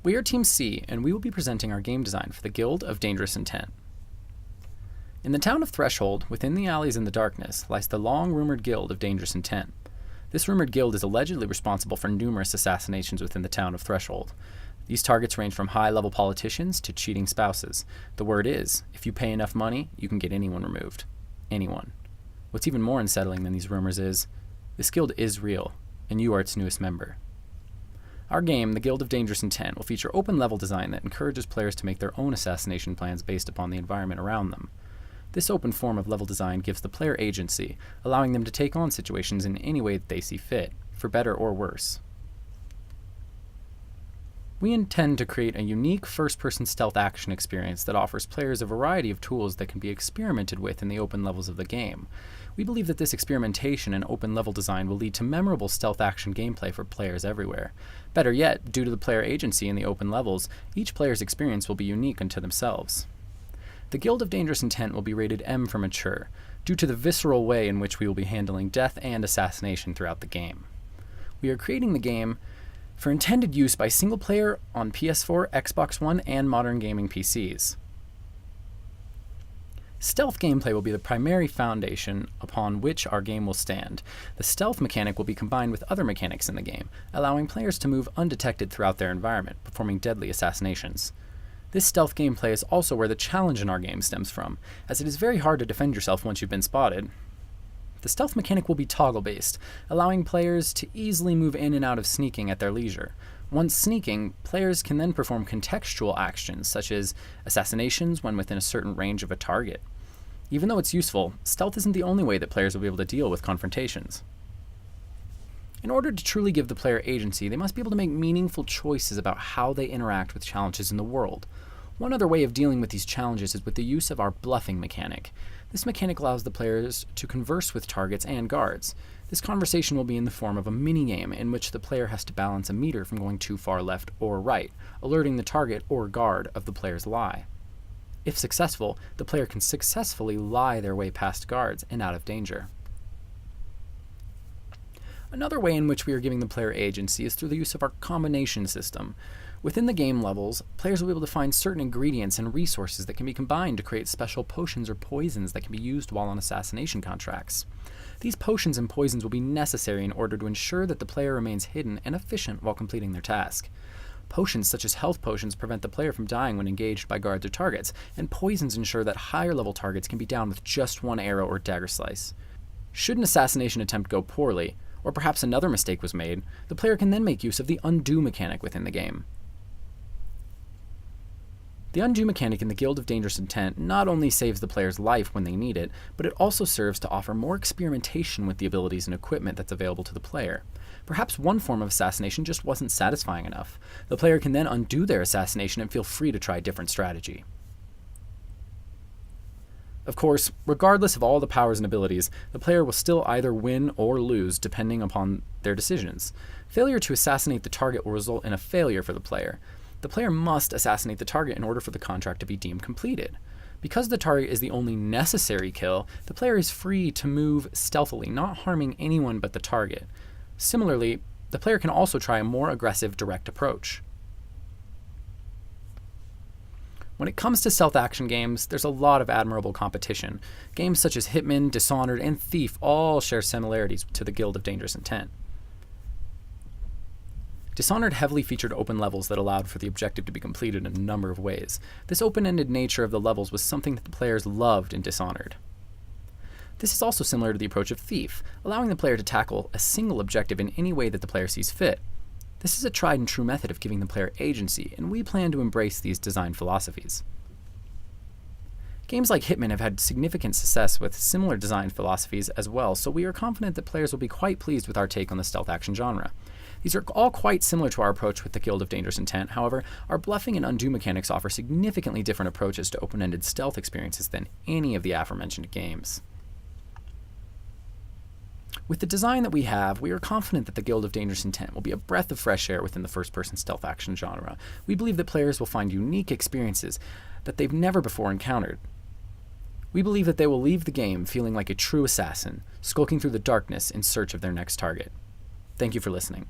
We are Team C, and we will be presenting our game design for the Guild of Dangerous Intent. In the town of Threshold, within the alleys in the darkness, lies the long-rumored Guild of Dangerous Intent. This rumored guild is allegedly responsible for numerous assassinations within the town of Threshold. These targets range from high-level politicians to cheating spouses. The word is, if you pay enough money, you can get anyone removed. Anyone. What's even more unsettling than these rumors is, this guild is real, and you are its newest member. Our game, the Guild of Dangerous Intent, will feature open-level design that encourages players to make their own assassination plans based upon the environment around them. This open form of level design gives the player agency, allowing them to take on situations in any way that they see fit, for better or worse. We intend to create a unique first-person stealth action experience that offers players a variety of tools that can be experimented with in the open levels of the game. We believe that this experimentation and open level design will lead to memorable stealth action gameplay for players everywhere. Better yet, due to the player agency in the open levels, each player's experience will be unique unto themselves. The Guild of Dangerous Intent will be rated M for mature, due to the visceral way in which we will be handling death and assassination throughout the game. We are creating the game for intended use by single player on PS4, Xbox One, and modern gaming PCs. Stealth gameplay will be the primary foundation upon which our game will stand. The stealth mechanic will be combined with other mechanics in the game, allowing players to move undetected throughout their environment, performing deadly assassinations. This stealth gameplay is also where the challenge in our game stems from, as it is very hard to defend yourself once you've been spotted. The stealth mechanic will be toggle-based, allowing players to easily move in and out of sneaking at their leisure. Once sneaking, players can then perform contextual actions, such as assassinations when within a certain range of a target. Even though it's useful, stealth isn't the only way that players will be able to deal with confrontations. In order to truly give the player agency, they must be able to make meaningful choices about how they interact with challenges in the world. One other way of dealing with these challenges is with the use of our bluffing mechanic. This mechanic allows the players to converse with targets and guards. This conversation will be in the form of a mini-game in which the player has to balance a meter from going too far left or right, alerting the target or guard of the player's lie. If successful, the player can successfully lie their way past guards and out of danger. Another way in which we are giving the player agency is through the use of our combination system. Within the game levels, players will be able to find certain ingredients and resources that can be combined to create special potions or poisons that can be used while on assassination contracts. These potions and poisons will be necessary in order to ensure that the player remains hidden and efficient while completing their task. Potions such as health potions prevent the player from dying when engaged by guards or targets, and poisons ensure that higher level targets can be downed with just one arrow or dagger slice. Should an assassination attempt go poorly, or perhaps another mistake was made, the player can then make use of the undo mechanic within the game. The undo mechanic in the Guild of Dangerous Intent not only saves the player's life when they need it, but it also serves to offer more experimentation with the abilities and equipment that's available to the player. Perhaps one form of assassination just wasn't satisfying enough. The player can then undo their assassination and feel free to try a different strategy. Of course, regardless of all the powers and abilities, the player will still either win or lose depending upon their decisions. Failure to assassinate the target will result in a failure for the player. The player must assassinate the target in order for the contract to be deemed completed. Because the target is the only necessary kill, the player is free to move stealthily, not harming anyone but the target. Similarly, the player can also try a more aggressive direct approach. When it comes to stealth action games, there's a lot of admirable competition. Games such as Hitman, Dishonored, and Thief all share similarities to the Guild of Dangerous Intent. Dishonored heavily featured open levels that allowed for the objective to be completed in a number of ways. This open-ended nature of the levels was something that the players loved in Dishonored. This is also similar to the approach of Thief, allowing the player to tackle a single objective in any way that the player sees fit. This is a tried and true method of giving the player agency, and we plan to embrace these design philosophies. Games like Hitman have had significant success with similar design philosophies as well, so we are confident that players will be quite pleased with our take on the stealth action genre. These are all quite similar to our approach with the Guild of Dangerous Intent. However, our bluffing and undo mechanics offer significantly different approaches to open-ended stealth experiences than any of the aforementioned games. With the design that we have, we are confident that the Guild of Dangerous Intent will be a breath of fresh air within the first-person stealth action genre. We believe that players will find unique experiences that they've never before encountered. We believe that they will leave the game feeling like a true assassin, skulking through the darkness in search of their next target. Thank you for listening.